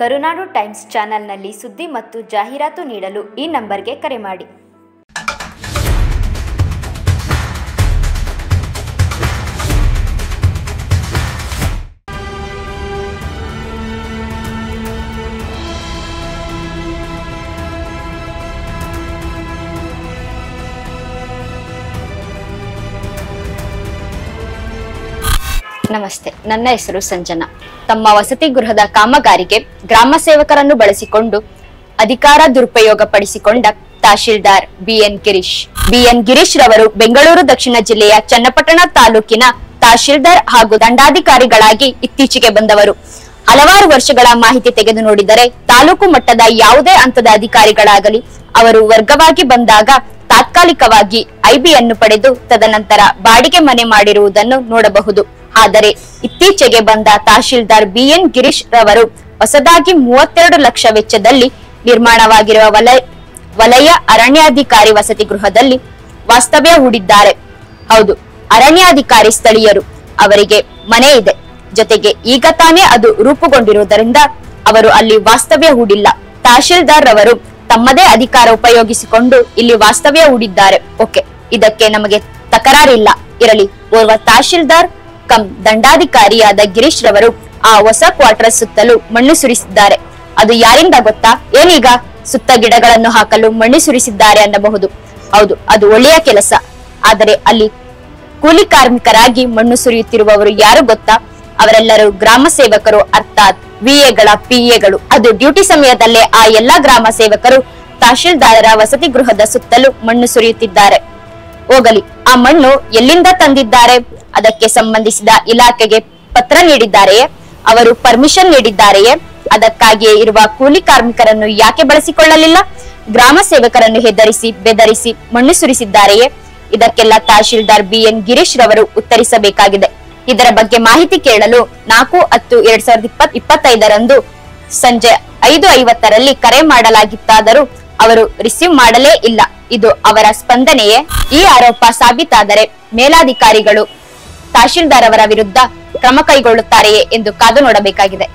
ಕರುನಾಡು times ಚಾನೆಲ್ನಲ್ಲಿ ಸುದ್ದಿ ಮತ್ತು ಜಾಹೀರಾತು ನೀಡಲು ಈ ನಂಬರ್ಗೆ ಕರೆ ಮಾಡಿ. ನಮಸ್ತೆ, ನನ್ನ ಹೆಸರು ಸಂಜನಾ. ತಮ್ಮ ವಸತಿ ಗೃಹದ ಕಾಮಗಾರಿಗೆ ಗ್ರಾಮ ಸೇವಕರನ್ನು ಬಳಸಿಕೊಂಡು ಅಧಿಕಾರ ದುರುಪಯೋಗ ಪಡಿಸಿಕೊಂಡ ತಹಶೀಲ್ದಾರ್ ಬಿಎನ್ ಗಿರೀಶ್ ರವರು ಬೆಂಗಳೂರು ದಕ್ಷಿಣ ಜಿಲ್ಲೆಯ ಚನ್ನಪಟ್ಟಣ ತಾಲೂಕಿನ ತಹಶೀಲ್ದಾರ್ ಹಾಗೂ ದಂಡಾಧಿಕಾರಿಗಳಾಗಿ ಇತ್ತೀಚೆಗೆ ಬಂದವರು. ಹಲವಾರು ವರ್ಷಗಳ ಮಾಹಿತಿ ತೆಗೆದು ನೋಡಿದರೆ ತಾಲೂಕು ಮಟ್ಟದ ಯಾವುದೇ ಹಂತದ ಅಧಿಕಾರಿಗಳಾಗಲಿ ಅವರು ವರ್ಗವಾಗಿ ಬಂದಾಗ ತಾತ್ಕಾಲಿಕವಾಗಿ ಐಬಿಯನ್ನು ಪಡೆದು ತದನಂತರ ಬಾಡಿಗೆ ಮನೆ ಮಾಡಿರುವುದನ್ನು ನೋಡಬಹುದು. ಆದರೆ ಇತ್ತೀಚೆಗೆ ಬಂದ ತಹಶೀಲ್ದಾರ್ ಬಿಎನ್ ಗಿರೀಶ್ ರವರು ಹೊಸದಾಗಿ 32 ಲಕ್ಷ ವೆಚ್ಚದಲ್ಲಿ ನಿರ್ಮಾಣವಾಗಿರುವ ವಲಯ ಅರಣ್ಯಾಧಿಕಾರಿ ವಸತಿ ಗೃಹದಲ್ಲಿ ವಾಸ್ತವ್ಯ ಹೂಡಿದ್ದಾರೆ. ಹೌದು, ಅರಣ್ಯಾಧಿಕಾರಿ ಸ್ಥಳೀಯರು, ಅವರಿಗೆ ಮನೆ ಇದೆ. ಜೊತೆಗೆ ಈಗ ತಾನೇ ಅದು ರೂಪುಗೊಂಡಿರುವುದರಿಂದ ಅವರು ಅಲ್ಲಿ ವಾಸ್ತವ್ಯ ಹೂಡಿಲ್ಲ. ತಹಶೀಲ್ದಾರ್ ರವರು ತಮ್ಮದೇ ಅಧಿಕಾರ ಉಪಯೋಗಿಸಿಕೊಂಡು ಇಲ್ಲಿ ವಾಸ್ತವ್ಯ ಹೂಡಿದ್ದಾರೆ. ಓಕೆ, ಇದಕ್ಕೆ ನಮಗೆ ತಕರಾರಿಲ್ಲ, ಇರಲಿ. ಓರ್ವ ತಹಶೀಲ್ದಾರ್ ಕಂ ದಂಡಾಧಿಕಾರಿಯಾದ ಗಿರೀಶ್ ರವರು ಆ ಹೊಸ ಕ್ವಾರ್ಟರ್ ಸುತ್ತಲೂ ಮಣ್ಣು ಸುರಿಸಿದ್ದಾರೆ. ಅದು ಯಾರಿಂದ ಗೊತ್ತಾ? ಏನೀಗ ಸುತ್ತ ಗಿಡಗಳನ್ನು ಹಾಕಲು ಮಣ್ಣು ಸುರಿಸಿದ್ದಾರೆ ಅನ್ನಬಹುದು. ಹೌದು, ಅದು ಒಳ್ಳೆಯ ಕೆಲಸ. ಆದರೆ ಅಲ್ಲಿ ಕೂಲಿ ಕಾರ್ಮಿಕರಾಗಿ ಮಣ್ಣು ಸುರಿಯುತ್ತಿರುವವರು ಯಾರು ಗೊತ್ತಾ? ಅವರೆಲ್ಲರೂ ಗ್ರಾಮ ಸೇವಕರು, ಅರ್ಥಾತ್ ವಿಎಗಳ ಪಿಎಗಳು. ಅದು ಡ್ಯೂಟಿ ಸಮಯದಲ್ಲೇ ಆ ಎಲ್ಲಾ ಗ್ರಾಮ ಸೇವಕರು ತಹಶೀಲ್ದಾರರ ವಸತಿ ಗೃಹದ ಸುತ್ತಲೂ ಮಣ್ಣು ಸುರಿಯುತ್ತಿದ್ದಾರೆ. ಹೋಗಲಿ, ಆ ಮಣ್ಣು ಎಲ್ಲಿಂದ ತಂದಿದ್ದಾರೆ? ಅದಕ್ಕೆ ಸಂಬಂಧಿಸಿದ ಇಲಾಖೆಗೆ ಪತ್ರ ನೀಡಿದ್ದಾರೆಯೇ? ಅವರು ಪರ್ಮಿಷನ್ ನೀಡಿದ್ದಾರೆಯೇ? ಅದಕ್ಕಾಗಿಯೇ ಇರುವ ಕೂಲಿ ಕಾರ್ಮಿಕರನ್ನು ಯಾಕೆ ಬಳಸಿಕೊಳ್ಳಲಿಲ್ಲ? ಗ್ರಾಮ ಸೇವಕರನ್ನು ಹೆದರಿಸಿ ಬೆದರಿಸಿ ಮಣ್ಣು ಸುರಿಸಿದ್ದಾರೆಯೇ? ಇದಕ್ಕೆಲ್ಲ ತಹಶೀಲ್ದಾರ್ ಬಿಎನ್ ಗಿರೀಶ್ ರವರು ಉತ್ತರಿಸಬೇಕಾಗಿದೆ. ಇದರ ಬಗ್ಗೆ ಮಾಹಿತಿ ಕೇಳಲು 4/10/2025 ಸಂಜೆ 5:50 ಕರೆ ಮಾಡಲಾಗಿತ್ತಾದರೂ ಅವರು ರಿಸೀವ್ ಮಾಡಲೇ ಇಲ್ಲ. ಇದು ಅವರ ಸ್ಪಂದನೆಯೇ? ಈ ಆರೋಪ ಸಾಬೀತಾದರೆ ಮೇಲಾಧಿಕಾರಿಗಳು ತಹಶೀಲ್ದಾರ್ ಅವರ ವಿರುದ್ಧ ಕ್ರಮ ಕೈಗೊಳ್ಳುತ್ತಾರೆಯೇ ಎಂದು ಕಾದು ನೋಡಬೇಕಾಗಿದೆ.